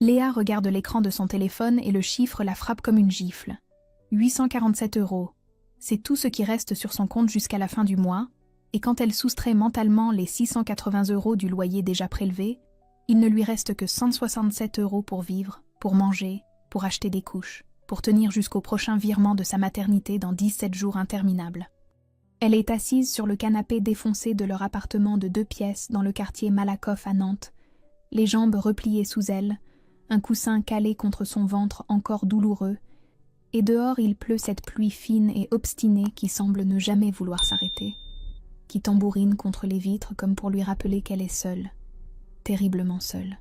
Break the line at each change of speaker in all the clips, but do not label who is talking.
Léa regarde l'écran de son téléphone et le chiffre la frappe comme une gifle. 847 €. C'est tout ce qui reste sur son compte jusqu'à la fin du mois, et quand elle soustrait mentalement les 680 € du loyer déjà prélevé, il ne lui reste que 167 € pour vivre, pour manger, pour acheter des couches, pour tenir jusqu'au prochain virement de sa maternité dans 17 jours interminables. Elle est assise sur le canapé défoncé de leur appartement de 2 pièces dans le quartier Malakoff à Nantes, les jambes repliées sous elle, un coussin calé contre son ventre encore douloureux, et dehors il pleut cette pluie fine et obstinée qui semble ne jamais vouloir s'arrêter, qui tambourine contre les vitres comme pour lui rappeler qu'elle est seule, terriblement seule.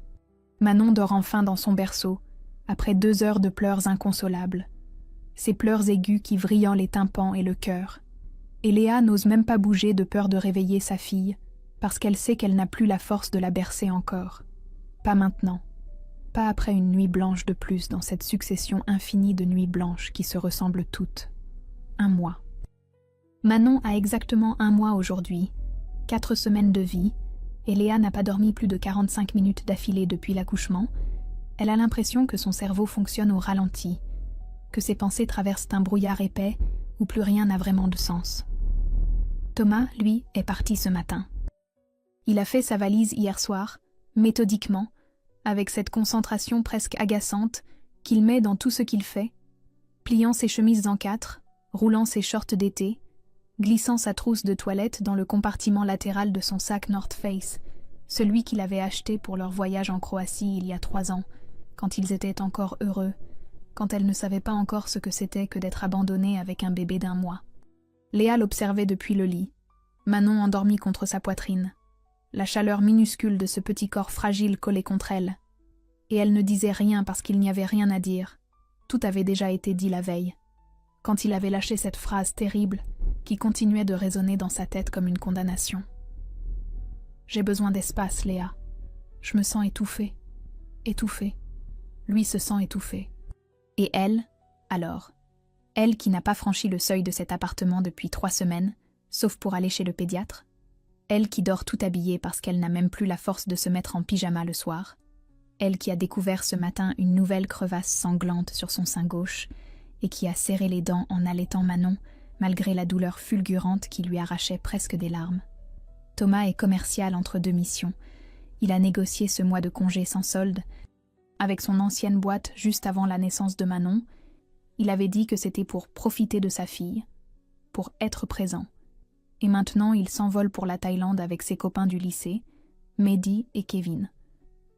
Manon dort enfin dans son berceau, après 2 heures de pleurs inconsolables, ces pleurs aigus qui vrillent les tympans et le cœur, et Léa n'ose même pas bouger de peur de réveiller sa fille, parce qu'elle sait qu'elle n'a plus la force de la bercer encore. Pas maintenant. Pas après une nuit blanche de plus dans cette succession infinie de nuits blanches qui se ressemblent toutes. 1 mois. Manon a exactement 1 mois aujourd'hui, 4 semaines de vie, et Léa n'a pas dormi plus de 45 minutes d'affilée depuis l'accouchement. Elle a l'impression que son cerveau fonctionne au ralenti, que ses pensées traversent un brouillard épais où plus rien n'a vraiment de sens. Thomas, lui, est parti ce matin. Il a fait sa valise hier soir, méthodiquement, avec cette concentration presque agaçante qu'il met dans tout ce qu'il fait, pliant ses chemises en 4, roulant ses shorts d'été, glissant sa trousse de toilette dans le compartiment latéral de son sac North Face, celui qu'il avait acheté pour leur voyage en Croatie il y a 3 ans, quand ils étaient encore heureux, quand elle ne savait pas encore ce que c'était que d'être abandonnée avec un bébé d'1 mois. Léa l'observait depuis le lit, Manon endormie contre sa poitrine, la chaleur minuscule de ce petit corps fragile collé contre elle. Et elle ne disait rien parce qu'il n'y avait rien à dire. Tout avait déjà été dit la veille, quand il avait lâché cette phrase terrible qui continuait de résonner dans sa tête comme une condamnation. « J'ai besoin d'espace, Léa. Je me sens étouffée. Étouffée. » Lui se sent étouffé. Et elle, alors, elle qui n'a pas franchi le seuil de cet appartement depuis 3 semaines, sauf pour aller chez le pédiatre, elle qui dort tout habillée parce qu'elle n'a même plus la force de se mettre en pyjama le soir, elle qui a découvert ce matin une nouvelle crevasse sanglante sur son sein gauche et qui a serré les dents en allaitant Manon malgré la douleur fulgurante qui lui arrachait presque des larmes. Thomas est commercial entre 2 missions. Il a négocié ce mois de congé sans solde. Avec son ancienne boîte juste avant la naissance de Manon, il avait dit que c'était pour profiter de sa fille, pour être présent. Et maintenant, il s'envole pour la Thaïlande avec ses copains du lycée, Mehdi et Kevin,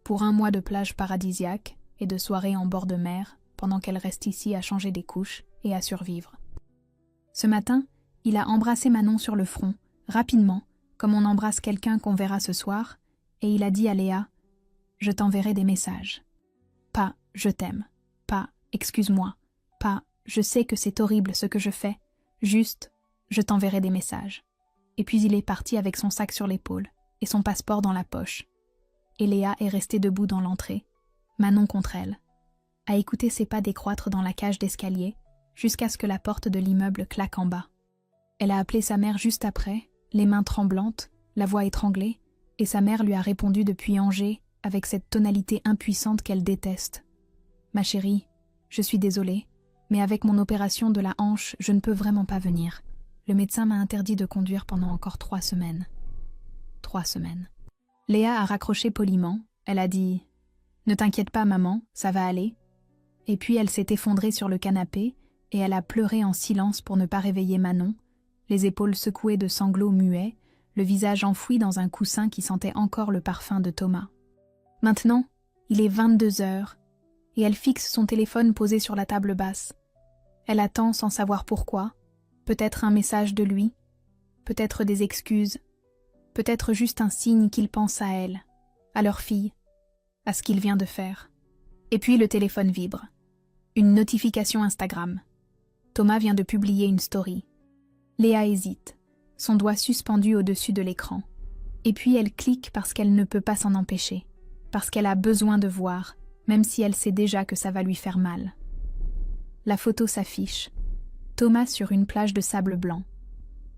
pour 1 mois de plage paradisiaque et de soirées en bord de mer, pendant qu'elle reste ici à changer des couches et à survivre. Ce matin, il a embrassé Manon sur le front, rapidement, comme on embrasse quelqu'un qu'on verra ce soir, et il a dit à Léa « Je t'enverrai des messages. Pas « je t'aime », pas « excuse-moi », pas « je sais que c'est horrible ce que je fais », juste « je t'enverrai des messages ». Et puis il est parti avec son sac sur l'épaule et son passeport dans la poche. Et Léa est restée debout dans l'entrée, Manon contre elle, à écouter ses pas décroître dans la cage d'escalier jusqu'à ce que la porte de l'immeuble claque en bas. Elle a appelé sa mère juste après, les mains tremblantes, la voix étranglée, et sa mère lui a répondu depuis Angers avec cette tonalité impuissante qu'elle déteste. « Ma chérie, je suis désolée, mais avec mon opération de la hanche, je ne peux vraiment pas venir. Le médecin m'a interdit de conduire pendant encore 3 semaines. » 3 semaines. Léa a raccroché poliment. Elle a dit « Ne t'inquiète pas, maman, ça va aller. » Et puis elle s'est effondrée sur le canapé et elle a pleuré en silence pour ne pas réveiller Manon, les épaules secouées de sanglots muets, le visage enfoui dans un coussin qui sentait encore le parfum de Thomas. Maintenant, il est 22 heures et elle fixe son téléphone posé sur la table basse. Elle attend sans savoir pourquoi. Peut-être un message de lui, peut-être des excuses, peut-être juste un signe qu'il pense à elle, à leur fille, à ce qu'il vient de faire. Et puis le téléphone vibre. Une notification Instagram. Thomas vient de publier une story. Léa hésite, son doigt suspendu au-dessus de l'écran. Et puis elle clique parce qu'elle ne peut pas s'en empêcher, parce qu'elle a besoin de voir, même si elle sait déjà que ça va lui faire mal. La photo s'affiche. Thomas sur une plage de sable blanc,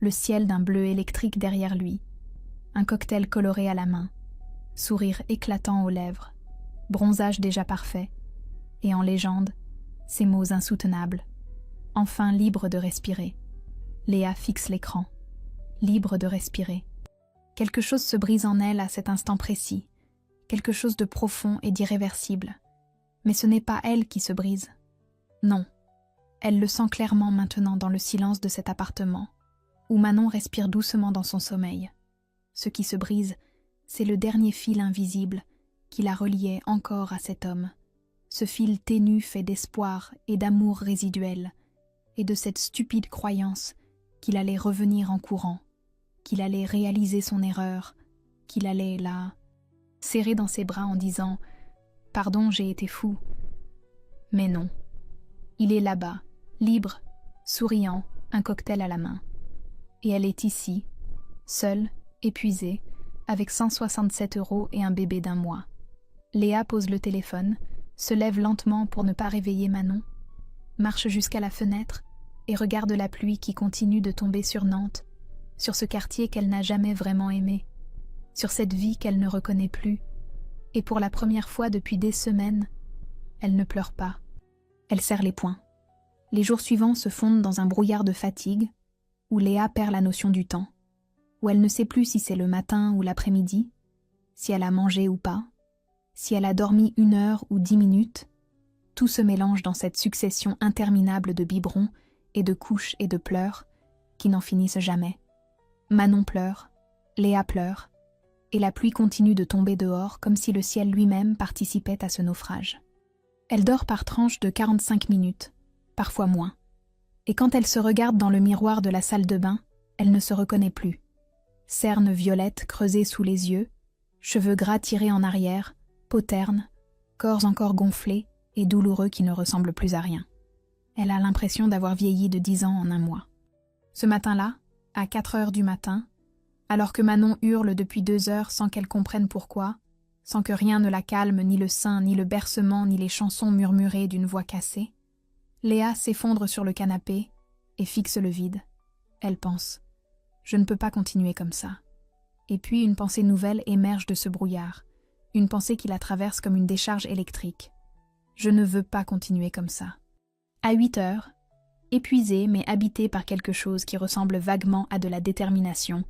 le ciel d'un bleu électrique derrière lui, un cocktail coloré à la main, sourire éclatant aux lèvres. bronzage déjà parfait, et en légende, ces mots insoutenables. Enfin libre de respirer. Léa fixe l'écran. Libre de respirer. Quelque chose se brise en elle à cet instant précis, quelque chose de profond et d'irréversible. Mais ce n'est pas elle qui se brise. Non, elle le sent clairement maintenant dans le silence de cet appartement, où Manon respire doucement dans son sommeil. Ce qui se brise, c'est le dernier fil invisible qui la reliait encore à cet homme. Ce fil ténu fait d'espoir et d'amour résiduel, et de cette stupide croyance qu'il allait revenir en courant, qu'il allait réaliser son erreur, qu'il allait la serrer dans ses bras en disant « Pardon, j'ai été fou ». Mais non. Il est là-bas, libre, souriant, un cocktail à la main. Et elle est ici, seule, épuisée, avec 167 € et un bébé d'1 mois. Léa pose le téléphone, se lève lentement pour ne pas réveiller Manon, marche jusqu'à la fenêtre et regarde la pluie qui continue de tomber sur Nantes, sur ce quartier qu'elle n'a jamais vraiment aimé, sur cette vie qu'elle ne reconnaît plus. Et pour la première fois depuis des semaines, elle ne pleure pas. Elle serre les poings. Les jours suivants se fondent dans un brouillard de fatigue, où Léa perd la notion du temps, où elle ne sait plus si c'est le matin ou l'après-midi, si elle a mangé ou pas, si elle a dormi 1 heure ou 10 minutes. Tout se mélange dans cette succession interminable de biberons et de couches et de pleurs qui n'en finissent jamais. Manon pleure, Léa pleure, et la pluie continue de tomber dehors comme si le ciel lui-même participait à ce naufrage. Elle dort par tranches de 45 minutes, parfois moins. Et quand elle se regarde dans le miroir de la salle de bain, elle ne se reconnaît plus. Cernes violettes creusées sous les yeux, cheveux gras tirés en arrière, peau terne, corps encore gonflés et douloureux qui ne ressemblent plus à rien. Elle a l'impression d'avoir vieilli de 10 ans en 1 mois. Ce matin-là, à 4 heures du matin, alors que Manon hurle depuis 2 heures sans qu'elle comprenne pourquoi, sans que rien ne la calme, ni le sein, ni le bercement, ni les chansons murmurées d'une voix cassée, Léa s'effondre sur le canapé et fixe le vide. Elle pense « Je ne peux pas continuer comme ça ». Et puis une pensée nouvelle émerge de ce brouillard, une pensée qui la traverse comme une décharge électrique. « Je ne veux pas continuer comme ça ». À 8 heures, épuisée mais habitée par quelque chose qui ressemble vaguement à de la détermination,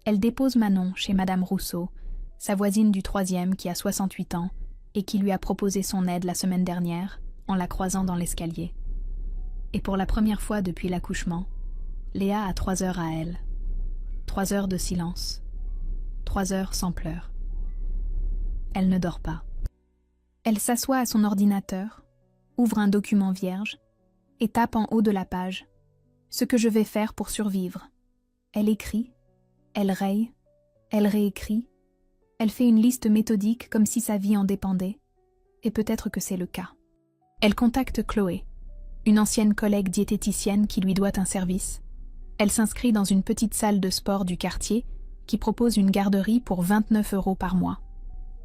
elle dépose Manon chez Madame Rousseau, sa voisine du 3e qui a 68 ans et qui lui a proposé son aide la semaine dernière en la croisant dans l'escalier. Et pour la première fois depuis l'accouchement, Léa a 3 heures à elle. 3 heures de silence. 3 heures sans pleurs. Elle ne dort pas. Elle s'assoit à son ordinateur, ouvre un document vierge et tape en haut de la page « Ce que je vais faire pour survivre ». Elle écrit, elle raye, elle réécrit, elle fait une liste méthodique comme si sa vie en dépendait, et peut-être que c'est le cas. Elle contacte Chloé, une ancienne collègue diététicienne qui lui doit un service. Elle s'inscrit dans une petite salle de sport du quartier qui propose une garderie pour 29 € par mois.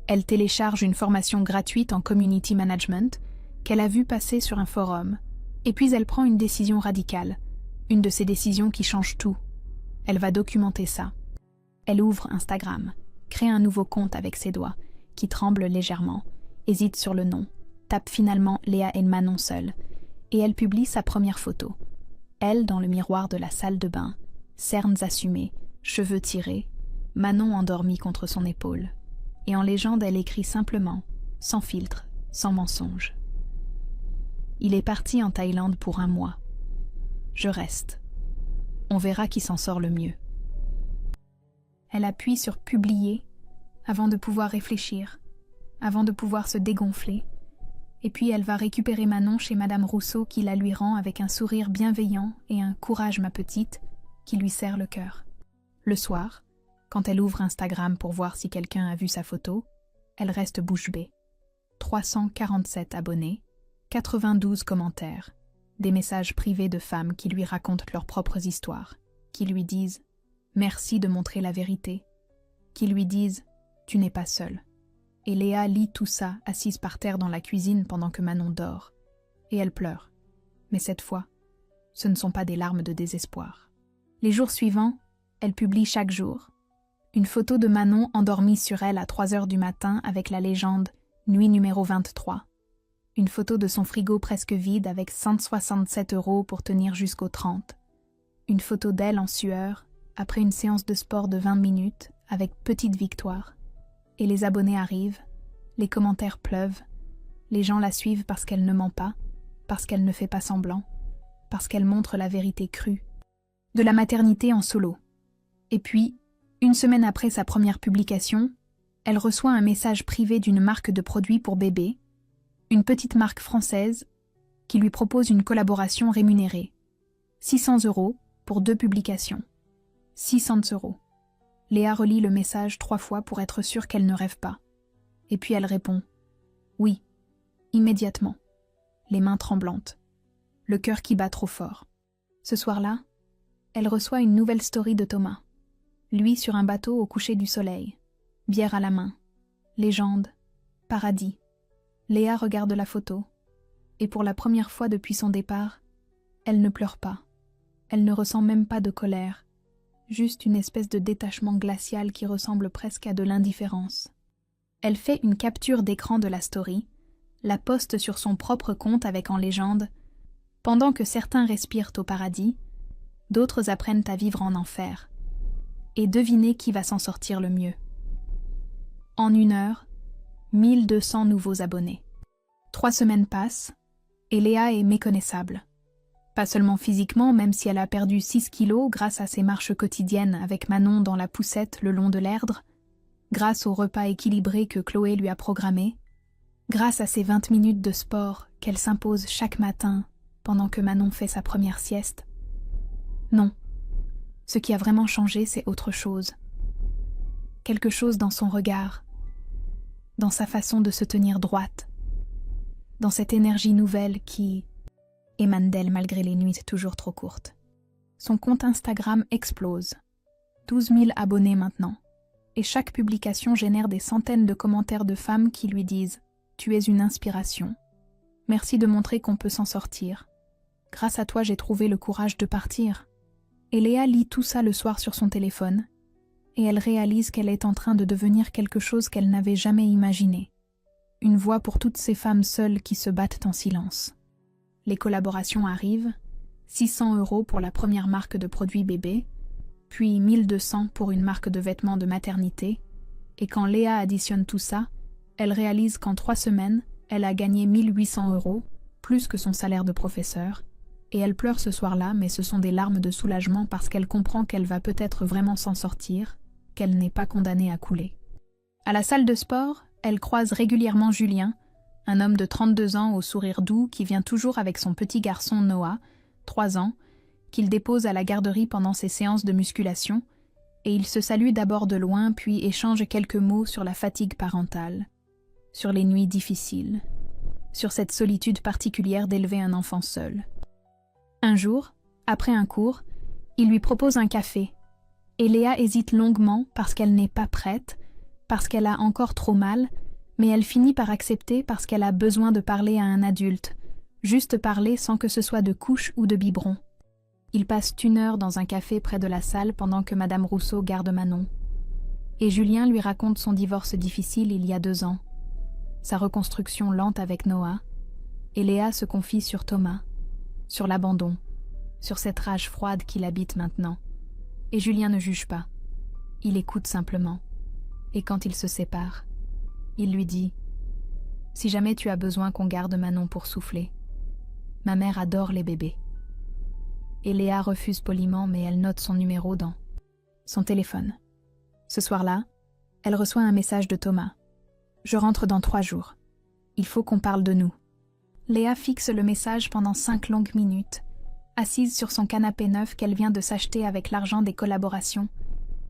Elle télécharge une formation gratuite en community management qu'elle a vue passer sur un forum, et puis elle prend une décision radicale, une de ces décisions qui changent tout. Elle va documenter ça. Elle ouvre Instagram, crée un nouveau compte avec ses doigts, qui tremblent légèrement, hésite sur le nom, tape finalement Léa et Manon seules, et elle publie sa première photo. Elle dans le miroir de la salle de bain, cernes assumées, cheveux tirés, Manon endormie contre son épaule. Et en légende, elle écrit simplement, sans filtre, sans mensonge. Il est parti en Thaïlande pour 1 mois. Je reste. On verra qui s'en sort le mieux. Elle appuie sur « Publier » avant de pouvoir réfléchir, avant de pouvoir se dégonfler. Et puis elle va récupérer Manon chez Madame Rousseau qui la lui rend avec un sourire bienveillant et un « Courage ma petite » qui lui serre le cœur. Le soir, quand elle ouvre Instagram pour voir si quelqu'un a vu sa photo, elle reste bouche bée. 347 abonnés, 92 commentaires, des messages privés de femmes qui lui racontent leurs propres histoires, qui lui disent « Merci de montrer la vérité », qui lui disent « Tu n'es pas seule ». Et Léa lit tout ça assise par terre dans la cuisine pendant que Manon dort. Et elle pleure. Mais cette fois, ce ne sont pas des larmes de désespoir. Les jours suivants, elle publie chaque jour une photo de Manon endormie sur elle à 3 heures du matin avec la légende « Nuit numéro 23. Une photo de son frigo presque vide avec 167 € pour tenir jusqu'au 30. Une photo d'elle en sueur, après une séance de sport de 20 minutes, avec petite victoire. Et les abonnés arrivent, les commentaires pleuvent, les gens la suivent parce qu'elle ne ment pas, parce qu'elle ne fait pas semblant, parce qu'elle montre la vérité crue. De la maternité en solo. Et puis, une semaine après sa première publication, elle reçoit un message privé d'une marque de produits pour bébé, une petite marque française, qui lui propose une collaboration rémunérée. 600 € pour 2 publications. 600 €. Léa relit le message 3 fois pour être sûre qu'elle ne rêve pas. Et puis elle répond « Oui », immédiatement, les mains tremblantes, le cœur qui bat trop fort. Ce soir-là, elle reçoit une nouvelle story de Thomas. Lui sur un bateau au coucher du soleil, bière à la main, légende, paradis. Léa regarde la photo, et pour la première fois depuis son départ, elle ne pleure pas. Elle ne ressent même pas de colère, juste une espèce de détachement glacial qui ressemble presque à de l'indifférence. Elle fait une capture d'écran de la story, la poste sur son propre compte avec en légende « Pendant que certains respirent au paradis, d'autres apprennent à vivre en enfer. Et devinez qui va s'en sortir le mieux. » En 1 heure, 1200 nouveaux abonnés. 3 semaines passent, et Léa est méconnaissable. Pas seulement physiquement, même si elle a perdu 6 kilos grâce à ses marches quotidiennes avec Manon dans la poussette le long de l'Erdre, grâce au repas équilibré que Chloé lui a programmé, grâce à ses 20 minutes de sport qu'elle s'impose chaque matin pendant que Manon fait sa première sieste. Non, ce qui a vraiment changé, c'est autre chose. Quelque chose dans son regard, dans sa façon de se tenir droite, dans cette énergie nouvelle qui émane d'elle malgré les nuits toujours trop courtes. Son compte Instagram explose. 12 000 abonnés maintenant. Et chaque publication génère des centaines de commentaires de femmes qui lui disent « Tu es une inspiration. Merci de montrer qu'on peut s'en sortir. Grâce à toi, j'ai trouvé le courage de partir. » Et Léa lit tout ça le soir sur son téléphone, et elle réalise qu'elle est en train de devenir quelque chose qu'elle n'avait jamais imaginé. Une voix pour toutes ces femmes seules qui se battent en silence. Les collaborations arrivent, 600 € pour la première marque de produits bébés, puis 1200 pour une marque de vêtements de maternité, et quand Léa additionne tout ça, elle réalise qu'en 3 semaines, elle a gagné 1800 €, plus que son salaire de professeur, et elle pleure ce soir-là, mais ce sont des larmes de soulagement parce qu'elle comprend qu'elle va peut-être vraiment s'en sortir, qu'elle n'est pas condamnée à couler. À la salle de sport, elle croise régulièrement Julien, un homme de 32 ans au sourire doux qui vient toujours avec son petit garçon Noah, 3 ans, qu'il dépose à la garderie pendant ses séances de musculation, et ils se saluent d'abord de loin puis échangent quelques mots sur la fatigue parentale, sur les nuits difficiles, sur cette solitude particulière d'élever un enfant seul. Un jour, après un cours, il lui propose un café, et Léa hésite longuement parce qu'elle n'est pas prête, parce qu'elle a encore trop mal, mais elle finit par accepter parce qu'elle a besoin de parler à un adulte, juste parler sans que ce soit de couche ou de biberon. Ils passent 1 heure dans un café près de la salle pendant que Madame Rousseau garde Manon. Et Julien lui raconte son divorce difficile il y a 2 ans, sa reconstruction lente avec Noah, et Léa se confie sur Thomas, sur l'abandon, sur cette rage froide qui l'habite maintenant. Et Julien ne juge pas, il écoute simplement. Et quand ils se séparent, il lui dit « Si jamais tu as besoin qu'on garde Manon pour souffler, ma mère adore les bébés. » Et Léa refuse poliment, mais elle note son numéro dans son téléphone. Ce soir-là, elle reçoit un message de Thomas. « Je rentre dans 3 jours. Il faut qu'on parle de nous. » Léa fixe le message pendant 5 longues minutes, assise sur son canapé neuf qu'elle vient de s'acheter avec l'argent des collaborations,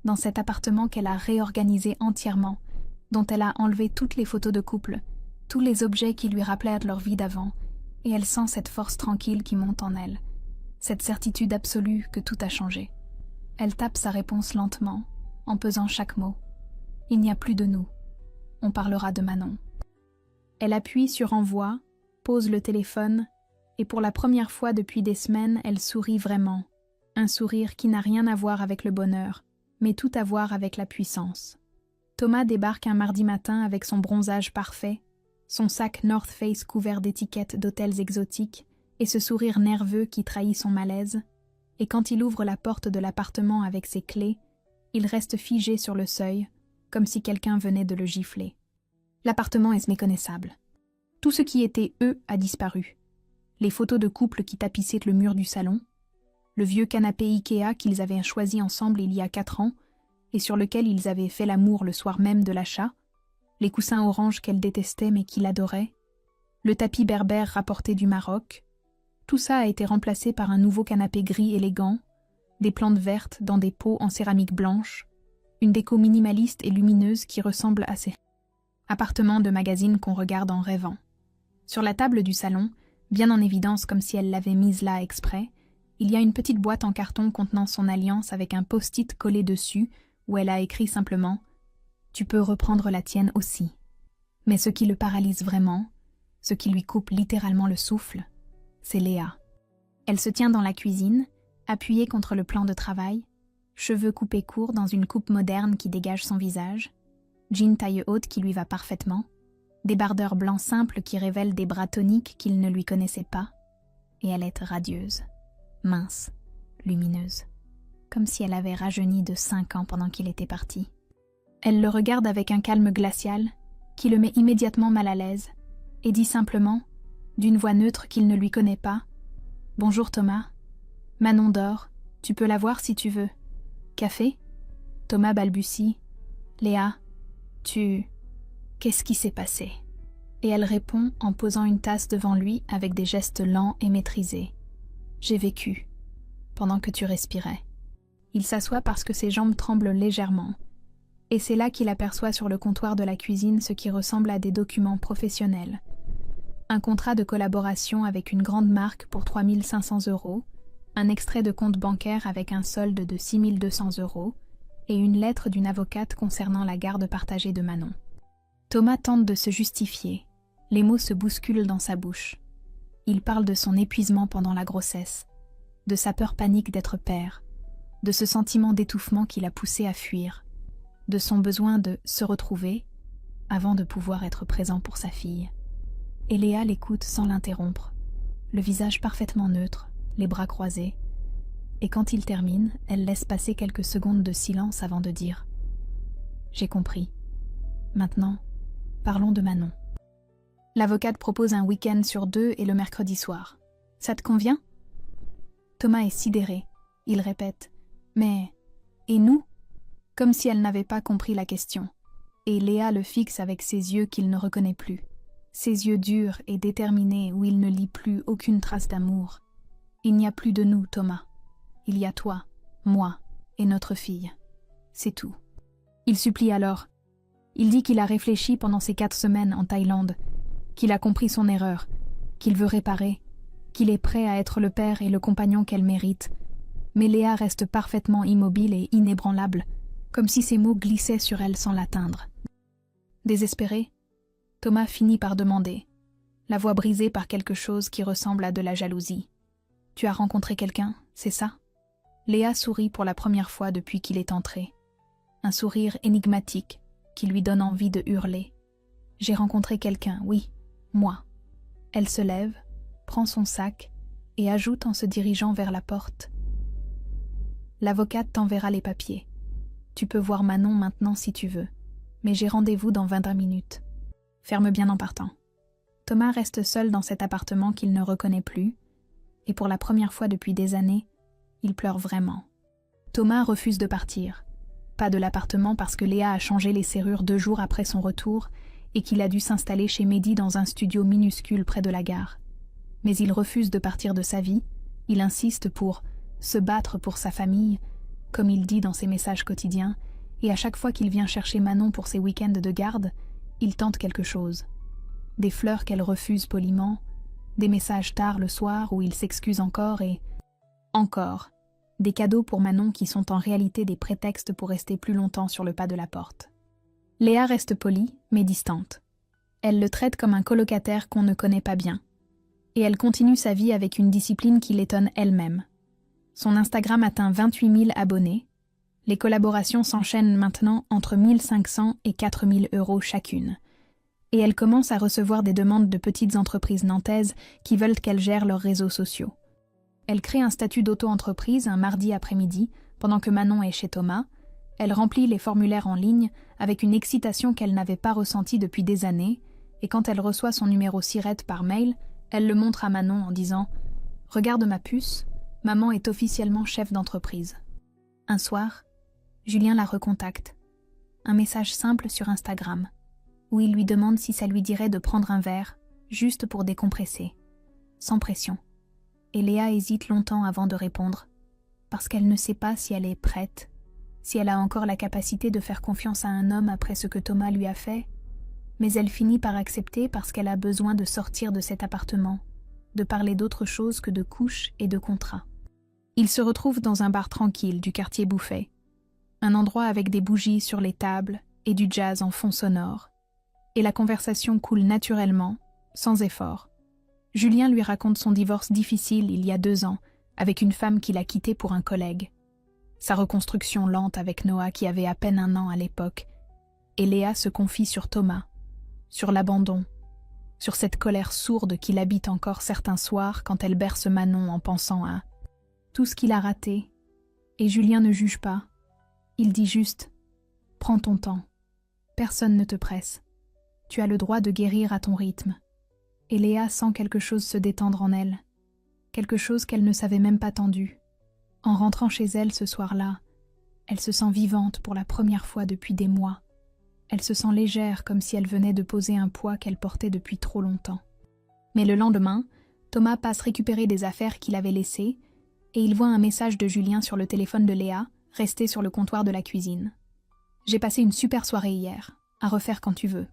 dans cet appartement qu'elle a réorganisé entièrement, dont elle a enlevé toutes les photos de couple, tous les objets qui lui rappellent leur vie d'avant, et elle sent cette force tranquille qui monte en elle, cette certitude absolue que tout a changé. Elle tape sa réponse lentement, en pesant chaque mot. Il n'y a plus de nous. On parlera de Manon. Elle appuie sur envoi, pose le téléphone, et pour la première fois depuis des semaines, elle sourit vraiment. Un sourire qui n'a rien à voir avec le bonheur, mais tout à voir avec la puissance. Thomas débarque un mardi matin avec son bronzage parfait, Son sac North Face couvert d'étiquettes d'hôtels exotiques et ce sourire nerveux qui trahit son malaise, et quand il ouvre la porte de l'appartement avec ses clés, il reste figé sur le seuil, comme si quelqu'un venait de le gifler. L'appartement est méconnaissable. Tout ce qui était eux a disparu. Les photos de couple qui tapissaient le mur du salon, le vieux canapé Ikea qu'ils avaient choisi ensemble il y a 4 ans et sur lequel ils avaient fait l'amour le soir même de l'achat, les coussins orange qu'elle détestait mais qu'il adorait, le tapis berbère rapporté du Maroc, tout ça a été remplacé par un nouveau canapé gris élégant, des plantes vertes dans des pots en céramique blanche, une déco minimaliste et lumineuse qui ressemble à ces appartements de magazine qu'on regarde en rêvant. Sur la table du salon, bien en évidence comme si elle l'avait mise là exprès, il y a une petite boîte en carton contenant son alliance avec un post-it collé dessus où elle a écrit simplement « Tu peux reprendre la tienne aussi ». Mais ce qui le paralyse vraiment, ce qui lui coupe littéralement le souffle, c'est Léa. Elle se tient dans la cuisine, appuyée contre le plan de travail, cheveux coupés courts dans une coupe moderne qui dégage son visage, jean taille haute qui lui va parfaitement, débardeur blanc simple qui révèle des bras toniques qu'il ne lui connaissait pas, et elle est radieuse, mince, lumineuse, comme si elle avait rajeuni de 5 ans pendant qu'il était parti. Elle le regarde avec un calme glacial qui le met immédiatement mal à l'aise et dit simplement, d'une voix neutre qu'il ne lui connaît pas, « Bonjour Thomas. Manon dort, tu peux la voir si tu veux. Café ?» Thomas balbutie, « Léa, qu'est-ce qui s'est passé ?» Et elle répond en posant une tasse devant lui avec des gestes lents et maîtrisés. « J'ai vécu, pendant que tu respirais. » Il s'assoit parce que ses jambes tremblent légèrement. Et c'est là qu'il aperçoit sur le comptoir de la cuisine ce qui ressemble à des documents professionnels. Un contrat de collaboration avec une grande marque pour 3 500 €, un extrait de compte bancaire avec un solde de 6 200 € et une lettre d'une avocate concernant la garde partagée de Manon. Thomas tente de se justifier. Les mots se bousculent dans sa bouche. Il parle de son épuisement pendant la grossesse, de sa peur panique d'être père, de ce sentiment d'étouffement qui l'a poussé à fuir, de son besoin de se retrouver avant de pouvoir être présent pour sa fille. Et Léa l'écoute sans l'interrompre, le visage parfaitement neutre, les bras croisés, et quand il termine, elle laisse passer quelques secondes de silence avant de dire « J'ai compris. Maintenant, parlons de Manon. » L'avocate propose un week-end sur 2 et le mercredi soir. « Ça te convient ?» Thomas est sidéré. Il répète « Mais, et nous ?» Comme si elle n'avait pas compris la question. Et Léa le fixe avec ses yeux qu'il ne reconnaît plus. Ses yeux durs et déterminés où il ne lit plus aucune trace d'amour. Il n'y a plus de nous, Thomas. Il y a toi, moi et notre fille. C'est tout. Il supplie alors. Il dit qu'il a réfléchi pendant ces 4 semaines en Thaïlande, qu'il a compris son erreur, qu'il veut réparer, qu'il est prêt à être le père et le compagnon qu'elle mérite. Mais Léa reste parfaitement immobile et inébranlable, comme si ses mots glissaient sur elle sans l'atteindre. Désespéré, Thomas finit par demander, la voix brisée par quelque chose qui ressemble à de la jalousie. « Tu as rencontré quelqu'un, c'est ça ?» Léa sourit pour la première fois depuis qu'il est entré. Un sourire énigmatique qui lui donne envie de hurler. « J'ai rencontré quelqu'un, oui, moi. » Elle se lève, prend son sac et ajoute en se dirigeant vers la porte. « L'avocate t'enverra les papiers. Tu peux voir Manon maintenant si tu veux, mais j'ai rendez-vous dans 20 minutes. Ferme bien en partant. » Thomas reste seul dans cet appartement qu'il ne reconnaît plus, et pour la première fois depuis des années, il pleure vraiment. Thomas refuse de partir. Pas de l'appartement parce que Léa a changé les serrures 2 jours après son retour et qu'il a dû s'installer chez Mehdi dans un studio minuscule près de la gare. Mais il refuse de partir de sa vie, il insiste pour se battre pour sa famille, comme il dit dans ses messages quotidiens, et à chaque fois qu'il vient chercher Manon pour ses week-ends de garde, il tente quelque chose. Des fleurs qu'elle refuse poliment, des messages tard le soir où il s'excuse encore et... encore. Des cadeaux pour Manon qui sont en réalité des prétextes pour rester plus longtemps sur le pas de la porte. Léa reste polie, mais distante. Elle le traite comme un colocataire qu'on ne connaît pas bien. Et elle continue sa vie avec une discipline qui l'étonne elle-même. Son Instagram atteint 28 000 abonnés. Les collaborations s'enchaînent maintenant entre 1 500 et 4 000 € chacune. Et elle commence à recevoir des demandes de petites entreprises nantaises qui veulent qu'elle gère leurs réseaux sociaux. Elle crée un statut d'auto-entreprise un mardi après-midi, pendant que Manon est chez Thomas. Elle remplit les formulaires en ligne avec une excitation qu'elle n'avait pas ressentie depuis des années, et quand elle reçoit son numéro SIRET par mail, elle le montre à Manon en disant « Regarde ma puce, maman est officiellement chef d'entreprise. » Un soir, Julien la recontacte. Un message simple sur Instagram, où il lui demande si ça lui dirait de prendre un verre, juste pour décompresser, sans pression. Et Léa hésite longtemps avant de répondre, parce qu'elle ne sait pas si elle est prête, si elle a encore la capacité de faire confiance à un homme après ce que Thomas lui a fait, mais elle finit par accepter parce qu'elle a besoin de sortir de cet appartement, de parler d'autre chose que de couches et de contrats. Ils se retrouvent dans un bar tranquille du quartier Bouffay, un endroit avec des bougies sur les tables et du jazz en fond sonore, et la conversation coule naturellement, sans effort. Julien lui raconte son divorce difficile il y a 2 ans, avec une femme qu'il a quittée pour un collègue. Sa reconstruction lente avec Noah qui avait à peine 1 an à l'époque, et Léa se confie sur Thomas, sur l'abandon, sur cette colère sourde qui l'habite encore certains soirs quand elle berce Manon en pensant à tout ce qu'il a raté. Et Julien ne juge pas. Il dit juste « Prends ton temps. Personne ne te presse. Tu as le droit de guérir à ton rythme. » Et Léa sent quelque chose se détendre en elle, quelque chose qu'elle ne savait même pas tendu. En rentrant chez elle ce soir-là, elle se sent vivante pour la première fois depuis des mois. Elle se sent légère comme si elle venait de poser un poids qu'elle portait depuis trop longtemps. Mais le lendemain, Thomas passe récupérer des affaires qu'il avait laissées et il voit un message de Julien sur le téléphone de Léa, resté sur le comptoir de la cuisine. « J'ai passé une super soirée hier, à refaire quand tu veux. »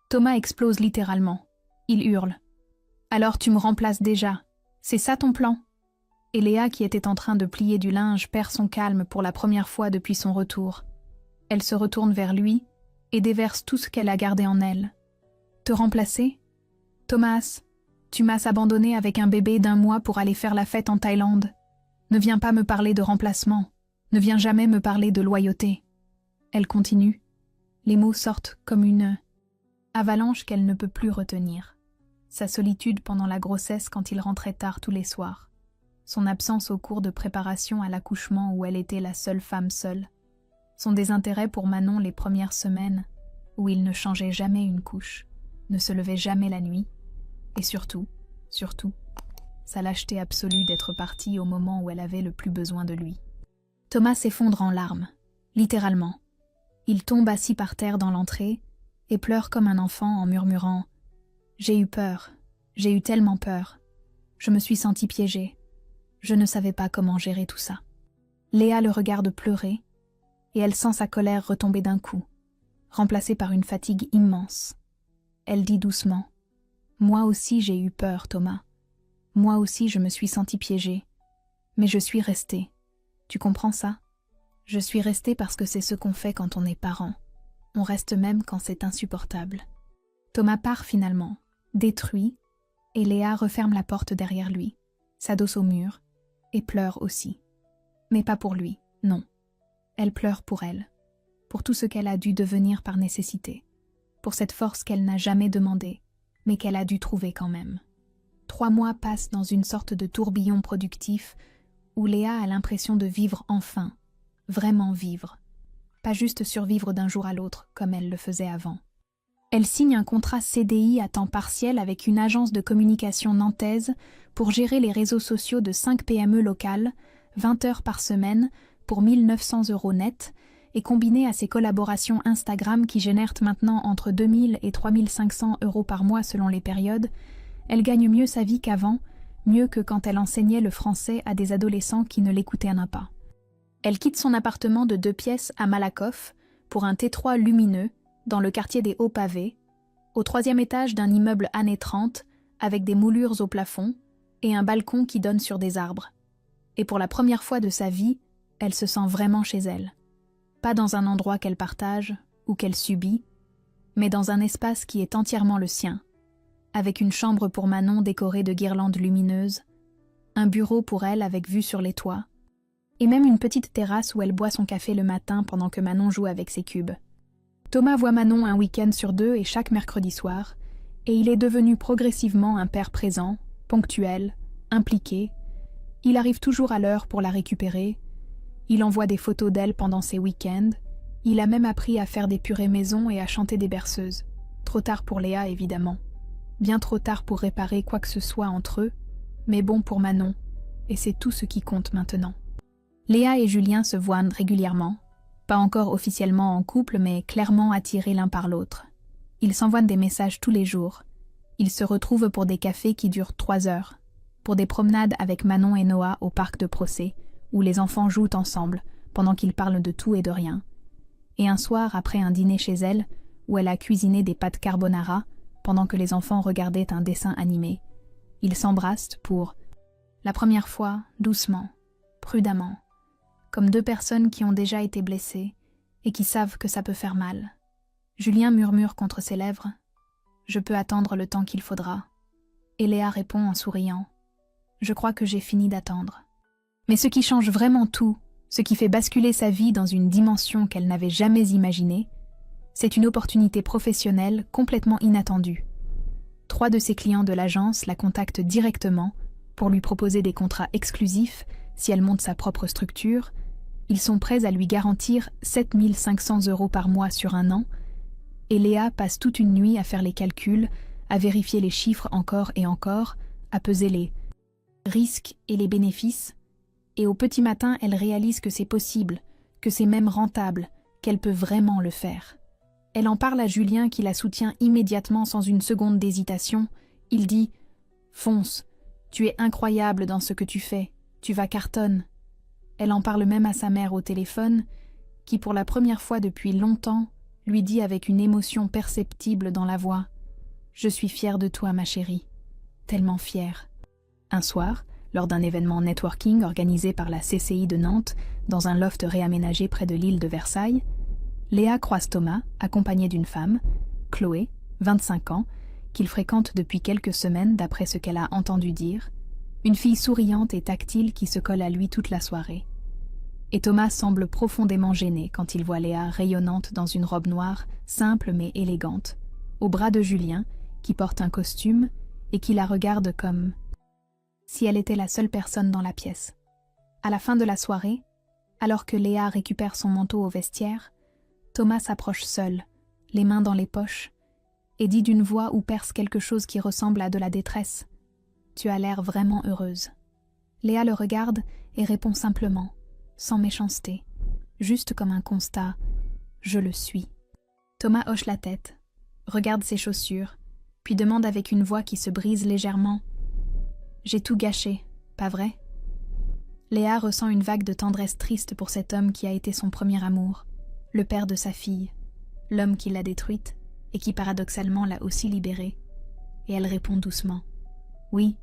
Thomas explose littéralement. Il hurle. « Alors tu me remplaces déjà. C'est ça ton plan ?» Et Léa, qui était en train de plier du linge, perd son calme pour la première fois depuis son retour. Elle se retourne vers lui et déverse tout ce qu'elle a gardé en elle. « Te remplacer ? Thomas, tu m'as abandonné avec un bébé d'1 mois pour aller faire la fête en Thaïlande. Ne viens pas me parler de remplacement. Ne viens jamais me parler de loyauté. » Elle continue. Les mots sortent comme une avalanche qu'elle ne peut plus retenir. Sa solitude pendant la grossesse quand il rentrait tard tous les soirs. Son absence au cours de préparation à l'accouchement où elle était la seule femme seule. Son désintérêt pour Manon les premières semaines, où il ne changeait jamais une couche, ne se levait jamais la nuit, et surtout, sa lâcheté absolue d'être partie au moment où elle avait le plus besoin de lui. Thomas s'effondre en larmes, littéralement. Il tombe assis par terre dans l'entrée et pleure comme un enfant en murmurant « J'ai eu peur, j'ai eu tellement peur. Je me suis sentie piégée. Je ne savais pas comment gérer tout ça. » Léa le regarde pleurer et elle sent sa colère retomber d'un coup, remplacée par une fatigue immense. Elle dit doucement « Moi aussi j'ai eu peur, Thomas. Moi aussi je me suis sentie piégée. Mais je suis restée. Tu comprends ça ? Je suis restée parce que c'est ce qu'on fait quand on est parent. On reste même quand c'est insupportable. » Thomas part finalement, détruit, et Léa referme la porte derrière lui, s'adosse au mur, et pleure aussi. Mais pas pour lui, non. Elle pleure pour elle, pour tout ce qu'elle a dû devenir par nécessité, pour cette force qu'elle n'a jamais demandée, mais qu'elle a dû trouver quand même. 3 mois passent dans une sorte de tourbillon productif où Léa a l'impression de vivre enfin, vraiment vivre, pas juste survivre d'un jour à l'autre comme elle le faisait avant. Elle signe un contrat CDI à temps partiel avec une agence de communication nantaise pour gérer les réseaux sociaux de 5 PME locales, 20 heures par semaine, pour 1 900 € net, et combinée à ses collaborations Instagram qui génèrent maintenant entre 2 000 et 3 500 € par mois selon les périodes, elle gagne mieux sa vie qu'avant, mieux que quand elle enseignait le français à des adolescents qui ne l'écoutaient pas. Elle quitte son appartement de 2 pièces à Malakoff pour un T3 lumineux dans le quartier des Hauts-Pavés, au 3e étage d'un immeuble années 30 avec des moulures au plafond et un balcon qui donne sur des arbres. Et pour la première fois de sa vie, elle se sent vraiment chez elle. Pas dans un endroit qu'elle partage ou qu'elle subit, mais dans un espace qui est entièrement le sien, avec une chambre pour Manon décorée de guirlandes lumineuses, un bureau pour elle avec vue sur les toits, et même une petite terrasse où elle boit son café le matin pendant que Manon joue avec ses cubes. Thomas voit Manon un week-end sur 2 et chaque mercredi soir, et il est devenu progressivement un père présent, ponctuel, impliqué. Il arrive toujours à l'heure pour la récupérer. Il envoie des photos d'elle pendant ses week-ends. Il a même appris à faire des purées maison et à chanter des berceuses. Trop tard pour Léa, évidemment. Bien trop tard pour réparer quoi que ce soit entre eux, mais bon pour Manon, et c'est tout ce qui compte maintenant. Léa et Julien se voient régulièrement, pas encore officiellement en couple, mais clairement attirés l'un par l'autre. Ils s'envoient des messages tous les jours. Ils se retrouvent pour des cafés qui durent 3 heures, pour des promenades avec Manon et Noah au parc de Procès, où les enfants jouent ensemble, pendant qu'ils parlent de tout et de rien. Et un soir, après un dîner chez elle, où elle a cuisiné des pâtes carbonara, pendant que les enfants regardaient un dessin animé. Ils s'embrassent pour, la première fois, doucement, prudemment, comme 2 personnes qui ont déjà été blessées et qui savent que ça peut faire mal. Julien murmure contre ses lèvres « Je peux attendre le temps qu'il faudra ». Et Léa répond en souriant « Je crois que j'ai fini d'attendre ». Mais ce qui change vraiment tout, ce qui fait basculer sa vie dans une dimension qu'elle n'avait jamais imaginée, c'est une opportunité professionnelle complètement inattendue. 3 de ses clients de l'agence la contactent directement pour lui proposer des contrats exclusifs si elle monte sa propre structure. Ils sont prêts à lui garantir 7 500 € par mois sur un an, et Léa passe toute une nuit à faire les calculs, à vérifier les chiffres encore et encore, à peser les risques et les bénéfices, et au petit matin, elle réalise que c'est possible, que c'est même rentable, qu'elle peut vraiment le faire. Elle en parle à Julien qui la soutient immédiatement sans une seconde d'hésitation. Il dit « Fonce, tu es incroyable dans ce que tu fais, tu vas cartonne ». Elle en parle même à sa mère au téléphone, qui pour la première fois depuis longtemps lui dit avec une émotion perceptible dans la voix « Je suis fière de toi, ma chérie, tellement fière ». Un soir, lors d'un événement networking organisé par la CCI de Nantes dans un loft réaménagé près de l'île de Versailles, Léa croise Thomas, accompagné d'une femme, Chloé, 25 ans, qu'il fréquente depuis quelques semaines d'après ce qu'elle a entendu dire, une fille souriante et tactile qui se colle à lui toute la soirée. Et Thomas semble profondément gêné quand il voit Léa rayonnante dans une robe noire, simple mais élégante, au bras de Julien, qui porte un costume et qui la regarde comme si elle était la seule personne dans la pièce. À la fin de la soirée, alors que Léa récupère son manteau au vestiaire, Thomas s'approche seul, les mains dans les poches, et dit d'une voix où perce quelque chose qui ressemble à de la détresse « Tu as l'air vraiment heureuse ». Léa le regarde et répond simplement, sans méchanceté, juste comme un constat « Je le suis ». Thomas hoche la tête, regarde ses chaussures, puis demande avec une voix qui se brise légèrement « J'ai tout gâché, pas vrai ?» Léa ressent une vague de tendresse triste pour cet homme qui a été son premier amour, le père de sa fille, l'homme qui l'a détruite et qui paradoxalement l'a aussi libérée. Et elle répond doucement « Oui,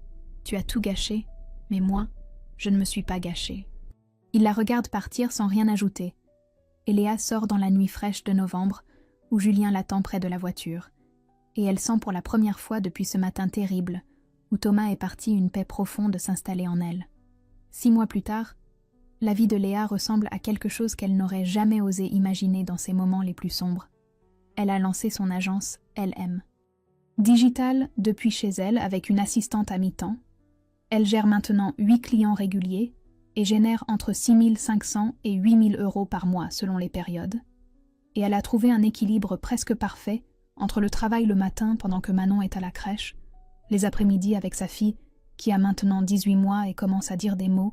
tu as tout gâché, mais moi, je ne me suis pas gâchée. » Il la regarde partir sans rien ajouter. Et Léa sort dans la nuit fraîche de novembre, où Julien l'attend près de la voiture. Et elle sent pour la première fois depuis ce matin terrible, où Thomas est parti une paix profonde s'installer en elle. 6 mois plus tard, la vie de Léa ressemble à quelque chose qu'elle n'aurait jamais osé imaginer dans ses moments les plus sombres. Elle a lancé son agence LM. Digitale depuis chez elle avec une assistante à mi-temps, elle gère maintenant 8 clients réguliers et génère entre 6 500 et 8 000 € par mois selon les périodes. Et elle a trouvé un équilibre presque parfait entre le travail le matin pendant que Manon est à la crèche, les après-midi avec sa fille qui a maintenant 18 mois et commence à dire des mots,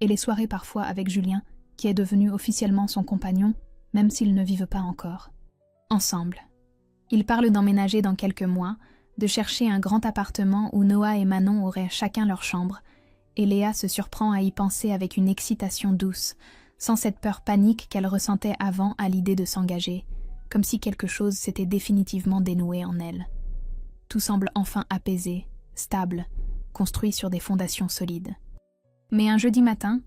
et les soirées parfois avec Julien, qui est devenu officiellement son compagnon, même s'ils ne vivent pas encore. Ensemble. Ils parlent d'emménager dans quelques mois, de chercher un grand appartement où Noah et Manon auraient chacun leur chambre, et Léa se surprend à y penser avec une excitation douce, sans cette peur panique qu'elle ressentait avant à l'idée de s'engager, comme si quelque chose s'était définitivement dénoué en elle. Tout semble enfin apaisé, stable, construit sur des fondations solides. Mais un jeudi matin,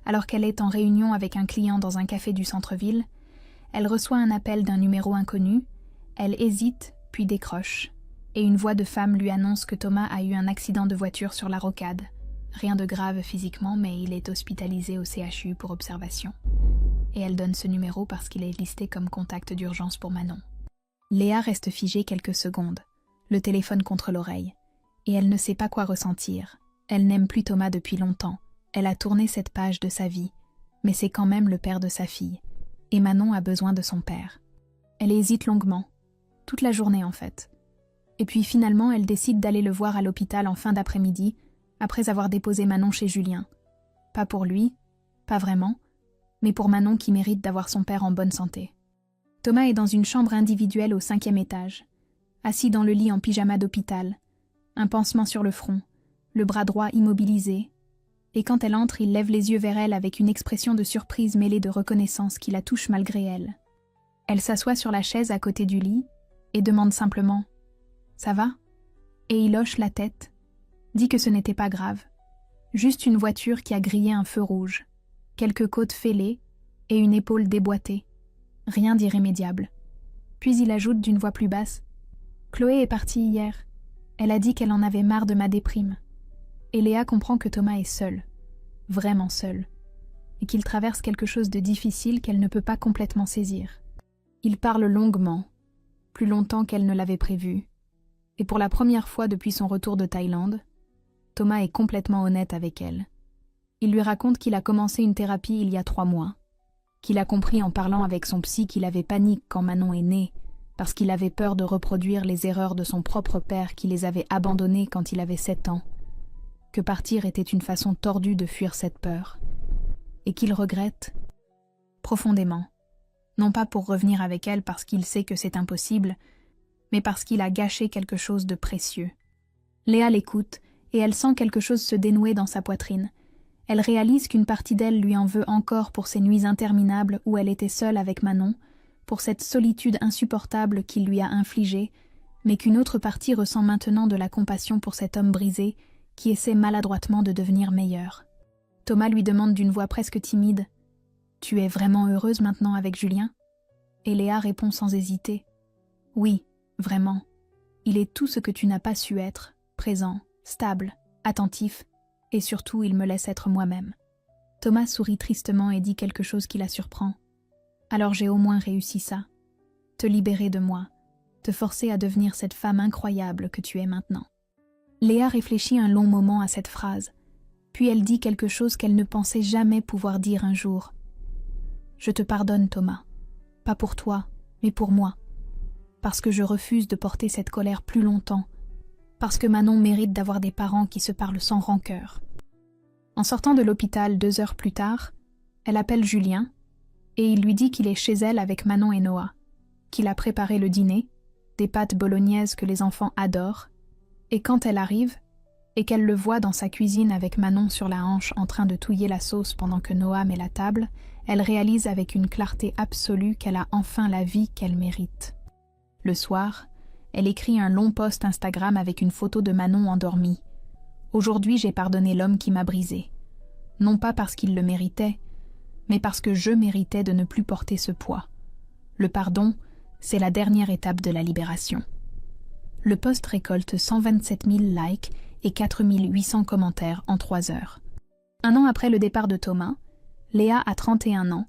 alors qu'elle est en réunion avec un client dans un café du centre-ville, elle reçoit un appel d'un numéro inconnu, elle hésite, puis décroche, et une voix de femme lui annonce que Thomas a eu un accident de voiture sur la rocade. Rien de grave physiquement, mais il est hospitalisé au CHU pour observation. et elle donne ce numéro parce qu'il est listé comme contact d'urgence pour Manon. Léa reste figée quelques secondes, le téléphone contre l'oreille, et elle ne sait pas quoi ressentir. Elle n'aime plus Thomas depuis longtemps, elle a tourné cette page de sa vie, mais c'est quand même le père de sa fille, et Manon a besoin de son père. Elle hésite longuement, toute la journée en fait. Et puis finalement, elle décide d'aller le voir à l'hôpital en fin d'après-midi, après avoir déposé Manon chez Julien. Pas pour lui, pas vraiment, mais pour Manon qui mérite d'avoir son père en bonne santé. Thomas est dans une chambre individuelle au 5e étage, assis dans le lit en pyjama d'hôpital, un pansement sur le front, le bras droit immobilisé, et quand elle entre, il lève les yeux vers elle avec une expression de surprise mêlée de reconnaissance qui la touche malgré elle. Elle s'assoit sur la chaise à côté du lit et demande simplement « Ça va ?» Et il hoche la tête, dit que ce n'était pas grave, juste une voiture qui a grillé un feu rouge, quelques côtes fêlées et une épaule déboîtée. Rien d'irrémédiable. Puis il ajoute d'une voix plus basse « Chloé est partie hier. Elle a dit qu'elle en avait marre de ma déprime. » Et Léa comprend que Thomas est seul, vraiment seul, et qu'il traverse quelque chose de difficile qu'elle ne peut pas complètement saisir. Il parle longuement, plus longtemps qu'elle ne l'avait prévu, et pour la première fois depuis son retour de Thaïlande, Thomas est complètement honnête avec elle. Il lui raconte qu'il a commencé une thérapie il y a 3 mois, qu'il a compris en parlant avec son psy qu'il avait panique quand Manon est née, parce qu'il avait peur de reproduire les erreurs de son propre père qui les avait abandonnés quand il avait 7 ans, que partir était une façon tordue de fuir cette peur, et qu'il regrette profondément, non pas pour revenir avec elle parce qu'il sait que c'est impossible, mais parce qu'il a gâché quelque chose de précieux. Léa l'écoute, et elle sent quelque chose se dénouer dans sa poitrine. Elle réalise qu'une partie d'elle lui en veut encore pour ces nuits interminables où elle était seule avec Manon, pour cette solitude insupportable qu'il lui a infligée, mais qu'une autre partie ressent maintenant de la compassion pour cet homme brisé qui essaie maladroitement de devenir meilleur. Thomas lui demande d'une voix presque timide « Tu es vraiment heureuse maintenant avec Julien ?» Et Léa répond sans hésiter « Oui, vraiment. Il est tout ce que tu n'as pas su être, présent, stable, attentif, et surtout il me laisse être moi-même. » Thomas sourit tristement et dit quelque chose qui la surprend. « Alors j'ai au moins réussi ça. Te libérer de moi, te forcer à devenir cette femme incroyable que tu es maintenant. » Léa réfléchit un long moment à cette phrase, puis elle dit quelque chose qu'elle ne pensait jamais pouvoir dire un jour. « Je te pardonne, Thomas. Pas pour toi, mais pour moi. Parce que je refuse de porter cette colère plus longtemps. Parce que Manon mérite d'avoir des parents qui se parlent sans rancœur. » En sortant de l'hôpital 2 heures plus tard, elle appelle Julien, et il lui dit qu'il est chez elle avec Manon et Noah, qu'il a préparé le dîner, des pâtes bolognaises que les enfants adorent, et quand elle arrive, et qu'elle le voit dans sa cuisine avec Manon sur la hanche en train de touiller la sauce pendant que Noah met la table, elle réalise avec une clarté absolue qu'elle a enfin la vie qu'elle mérite. Le soir, elle écrit un long post Instagram avec une photo de Manon endormie. « Aujourd'hui, j'ai pardonné l'homme qui m'a brisée. Non pas parce qu'il le méritait, mais parce que je méritais de ne plus porter ce poids. Le pardon, c'est la dernière étape de la libération. » Le post récolte 127 000 likes et 4 800 commentaires en 3 heures. 1 an après le départ de Thomas, Léa a 31 ans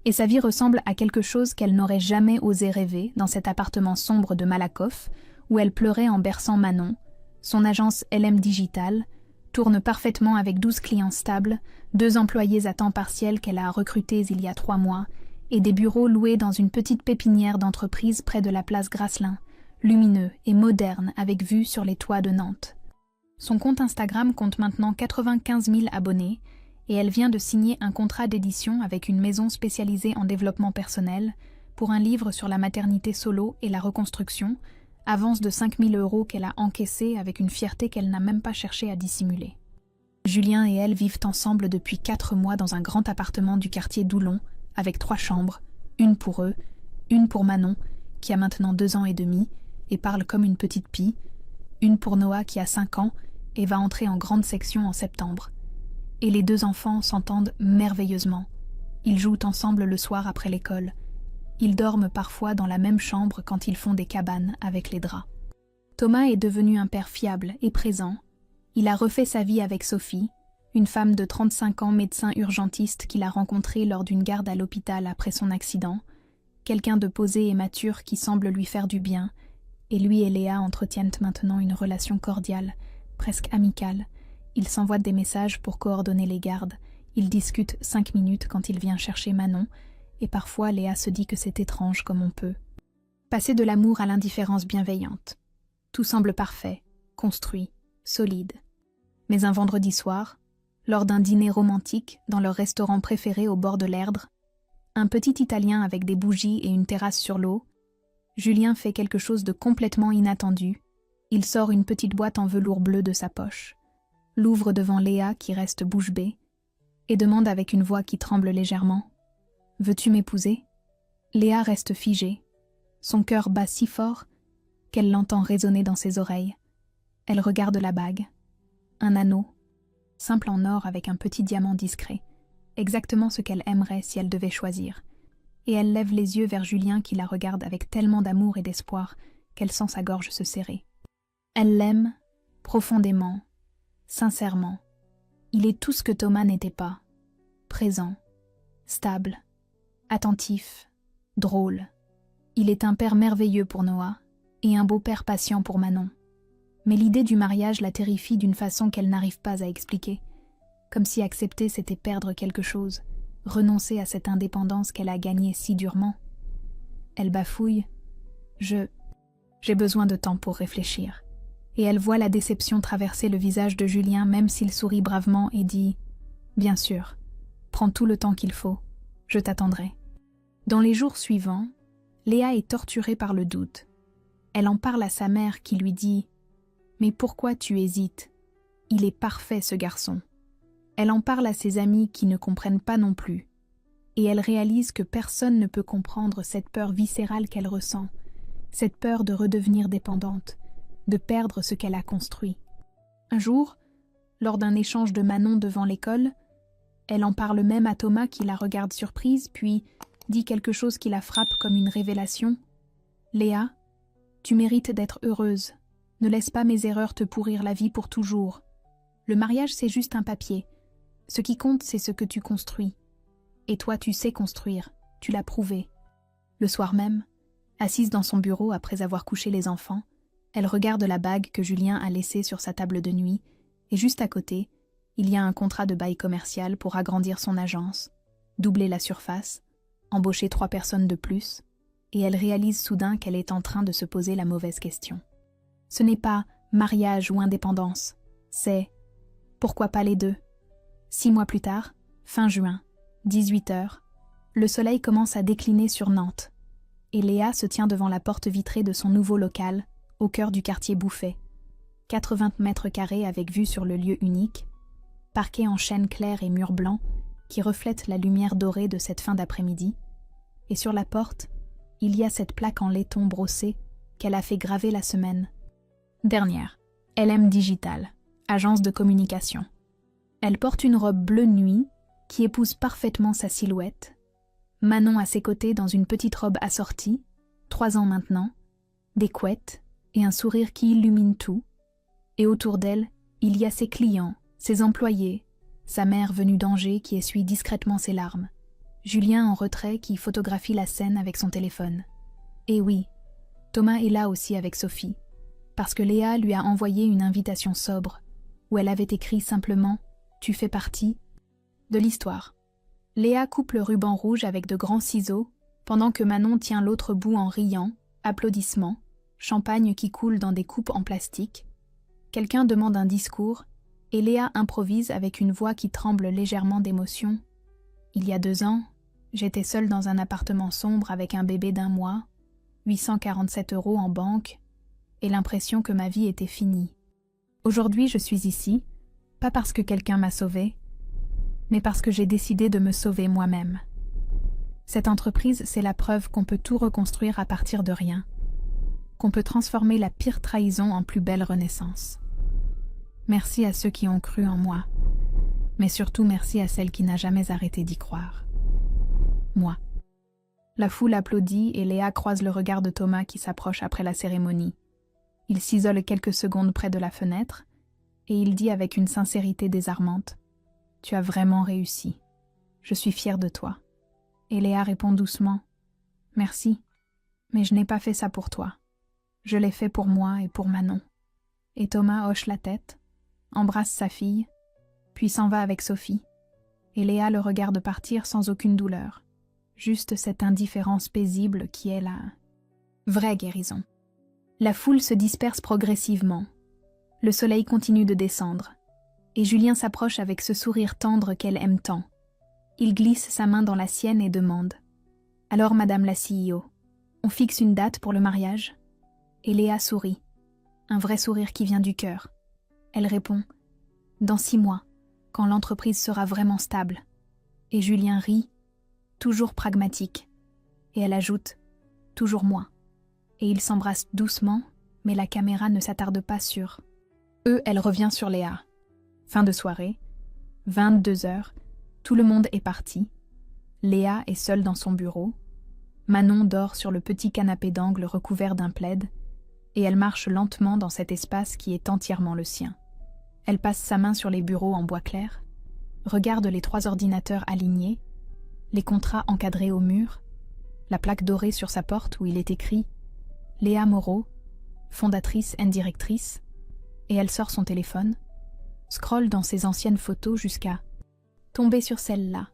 et sa vie ressemble à quelque chose qu'elle n'aurait jamais osé rêver dans cet appartement sombre de Malakoff où elle pleurait en berçant Manon. Son agence LM Digital tourne parfaitement avec 12 clients stables, 2 employés à temps partiel qu'elle a recrutés il y a 3 mois et des bureaux loués dans une petite pépinière d'entreprise près de la place Grasselin, lumineux et moderne avec vue sur les toits de Nantes. Son compte Instagram compte maintenant 95 000 abonnés et elle vient de signer un contrat d'édition avec une maison spécialisée en développement personnel pour un livre sur la maternité solo et la reconstruction, avance de 5 000 € qu'elle a encaissée avec une fierté qu'elle n'a même pas cherché à dissimuler. Julien et elle vivent ensemble depuis 4 mois dans un grand appartement du quartier d'Oulon avec 3 chambres, une pour eux, une pour Manon qui a maintenant 2 ans et demi et parle comme une petite pie, une pour Noah qui a 5 ans et va entrer en grande section en septembre. Et les 2 enfants s'entendent merveilleusement. Ils jouent ensemble le soir après l'école. Ils dorment parfois dans la même chambre quand ils font des cabanes avec les draps. Thomas est devenu un père fiable et présent. Il a refait sa vie avec Sophie, une femme de 35 ans, médecin urgentiste qu'il a rencontrée lors d'une garde à l'hôpital après son accident, quelqu'un de posé et mature qui semble lui faire du bien, et lui et Léa entretiennent maintenant une relation cordiale, presque amicale. Ils s'envoient des messages pour coordonner les gardes, ils discutent 5 minutes quand il vient chercher Manon, et parfois Léa se dit que c'est étrange comme on peut passer de l'amour à l'indifférence bienveillante. Tout semble parfait, construit, solide. Mais un vendredi soir, lors d'un dîner romantique dans leur restaurant préféré au bord de l'Erdre, un petit Italien avec des bougies et une terrasse sur l'eau, Julien fait quelque chose de complètement inattendu. Il sort une petite boîte en velours bleu de sa poche, l'ouvre devant Léa qui reste bouche bée, et demande avec une voix qui tremble légèrement « Veux-tu m'épouser ?» Léa reste figée. Son cœur bat si fort qu'elle l'entend résonner dans ses oreilles. Elle regarde la bague. Un anneau, simple en or avec un petit diamant discret, exactement ce qu'elle aimerait si elle devait choisir. Et elle lève les yeux vers Julien qui la regarde avec tellement d'amour et d'espoir qu'elle sent sa gorge se serrer. Elle l'aime profondément, sincèrement. Il est tout ce que Thomas n'était pas. Présent, stable, attentif, drôle. Il est un père merveilleux pour Noah et un beau-père patient pour Manon. Mais l'idée du mariage la terrifie d'une façon qu'elle n'arrive pas à expliquer, comme si accepter c'était perdre quelque chose, renoncer à cette indépendance qu'elle a gagnée si durement. Elle bafouille. J'ai besoin de temps pour réfléchir. Et elle voit la déception traverser le visage de Julien même s'il sourit bravement et dit « Bien sûr, prends tout le temps qu'il faut, je t'attendrai. » Dans les jours suivants, Léa est torturée par le doute. Elle en parle à sa mère qui lui dit « Mais pourquoi tu hésites? Il est parfait ce garçon. » Elle en parle à ses amis qui ne comprennent pas non plus. Et elle réalise que personne ne peut comprendre cette peur viscérale qu'elle ressent, cette peur de redevenir dépendante, de perdre ce qu'elle a construit. Un jour, lors d'un échange de Manon devant l'école, elle en parle même à Thomas qui la regarde surprise, puis dit quelque chose qui la frappe comme une révélation. « Léa, tu mérites d'être heureuse. Ne laisse pas mes erreurs te pourrir la vie pour toujours. Le mariage, c'est juste un papier. Ce qui compte, c'est ce que tu construis. Et toi, tu sais construire. Tu l'as prouvé. » Le soir même, assise dans son bureau après avoir couché les enfants, elle regarde la bague que Julien a laissée sur sa table de nuit, et juste à côté, il y a un contrat de bail commercial pour agrandir son agence, doubler la surface, embaucher 3 personnes de plus, et elle réalise soudain qu'elle est en train de se poser la mauvaise question. Ce n'est pas mariage ou indépendance, c'est pourquoi pas les deux. 6 mois plus tard, fin juin, 18h, le soleil commence à décliner sur Nantes, et Léa se tient devant la porte vitrée de son nouveau local, au cœur du quartier Bouffay. 80 mètres carrés avec vue sur le lieu unique, parquet en chêne clair et murs blancs qui reflètent la lumière dorée de cette fin d'après-midi, et sur la porte, il y a cette plaque en laiton brossé qu'elle a fait graver la semaine dernière. LM Digital, agence de communication. Elle porte une robe bleu nuit qui épouse parfaitement sa silhouette. Manon à ses côtés dans une petite robe assortie, 3 ans maintenant, des couettes et un sourire qui illumine tout. Et autour d'elle, il y a ses clients, ses employés, sa mère venue d'Angers qui essuie discrètement ses larmes, Julien en retrait qui photographie la scène avec son téléphone. Et oui, Thomas est là aussi avec Sophie, parce que Léa lui a envoyé une invitation sobre, où elle avait écrit simplement « Tu fais partie » de l'histoire. Léa coupe le ruban rouge avec de grands ciseaux, pendant que Manon tient l'autre bout en riant, applaudissements, champagne qui coule dans des coupes en plastique. Quelqu'un demande un discours, et Léa improvise avec une voix qui tremble légèrement d'émotion. « Il y a 2 ans, j'étais seule dans un appartement sombre avec un bébé d'1 mois, 847 € en banque, et l'impression que ma vie était finie. Aujourd'hui, je suis ici, pas parce que quelqu'un m'a sauvée, mais parce que j'ai décidé de me sauver moi-même. Cette entreprise, c'est la preuve qu'on peut tout reconstruire à partir de rien, qu'on peut transformer la pire trahison en plus belle renaissance. Merci à ceux qui ont cru en moi, mais surtout merci à celle qui n'a jamais arrêté d'y croire. Moi. » La foule applaudit et Léa croise le regard de Thomas qui s'approche après la cérémonie. Il s'isole quelques secondes près de la fenêtre et il dit avec une sincérité désarmante Tu as vraiment réussi. Je suis fière de toi. Et Léa répond doucement. Merci, mais je n'ai pas fait ça pour toi. Je l'ai fait pour moi et pour Manon. Et Thomas hoche la tête, embrasse sa fille, puis s'en va avec Sophie. Et Léa le regarde partir sans aucune douleur. Juste cette indifférence paisible qui est la vraie guérison. La foule se disperse progressivement. Le soleil continue de descendre. Et Julien s'approche avec ce sourire tendre qu'elle aime tant. Il glisse sa main dans la sienne et demande « Alors, Madame la CEO, on fixe une date pour le mariage ?» Et Léa sourit, un vrai sourire qui vient du cœur. Elle répond « Dans 6 mois, quand l'entreprise sera vraiment stable. » Et Julien rit, toujours pragmatique. Et elle ajoute « Toujours moi. » Et ils s'embrassent doucement, mais la caméra ne s'attarde pas sur eux. Elle revient sur Léa. Fin de soirée, 22h, tout le monde est parti. Léa est seule dans son bureau. Manon dort sur le petit canapé d'angle recouvert d'un plaid, et elle marche lentement dans cet espace qui est entièrement le sien. Elle passe sa main sur les bureaux en bois clair, regarde les 3 ordinateurs alignés, les contrats encadrés au mur, la plaque dorée sur sa porte où il est écrit « Léa Moreau, fondatrice and directrice », et elle sort son téléphone, scrolle dans ses anciennes photos jusqu'à tomber sur celle-là,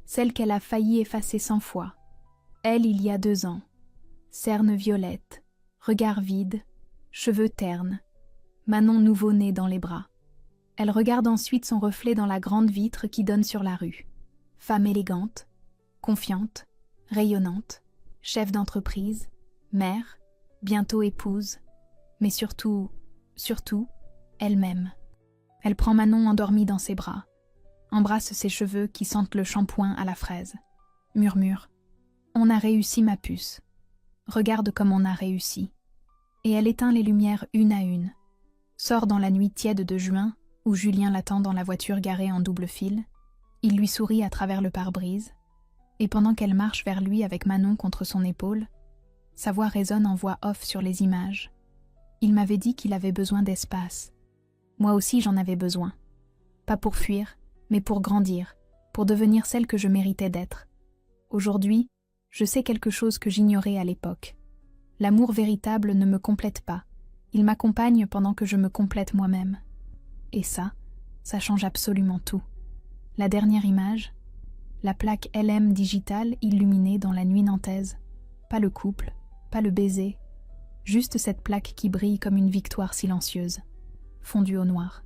celle qu'elle a failli effacer 100 fois. Elle, il y a 2 ans. Cernes violettes, regard vide, cheveux ternes, Manon nouveau-né dans les bras. Elle regarde ensuite son reflet dans la grande vitre qui donne sur la rue. Femme élégante, confiante, rayonnante, chef d'entreprise, mère, bientôt épouse, mais surtout, elle-même. Elle prend Manon endormie dans ses bras, embrasse ses cheveux qui sentent le shampoing à la fraise, murmure « On a réussi ma puce. Regarde comme on a réussi. » Et elle éteint les lumières une à une, sort dans la nuit tiède de juin où Julien l'attend dans la voiture garée en double fil. Il lui sourit à travers le pare-brise, et pendant qu'elle marche vers lui avec Manon contre son épaule, sa voix résonne en voix off sur les images. Il m'avait dit qu'il avait besoin d'espace. Moi aussi j'en avais besoin. Pas pour fuir, mais pour grandir, pour devenir celle que je méritais d'être. Aujourd'hui, je sais quelque chose que j'ignorais à l'époque. L'amour véritable ne me complète pas. Il m'accompagne pendant que je me complète moi-même. Et ça change absolument tout. La dernière image, la plaque LM digitale illuminée dans la nuit nantaise. Pas le couple, pas le baiser, juste cette plaque qui brille comme une victoire silencieuse, fondue au noir.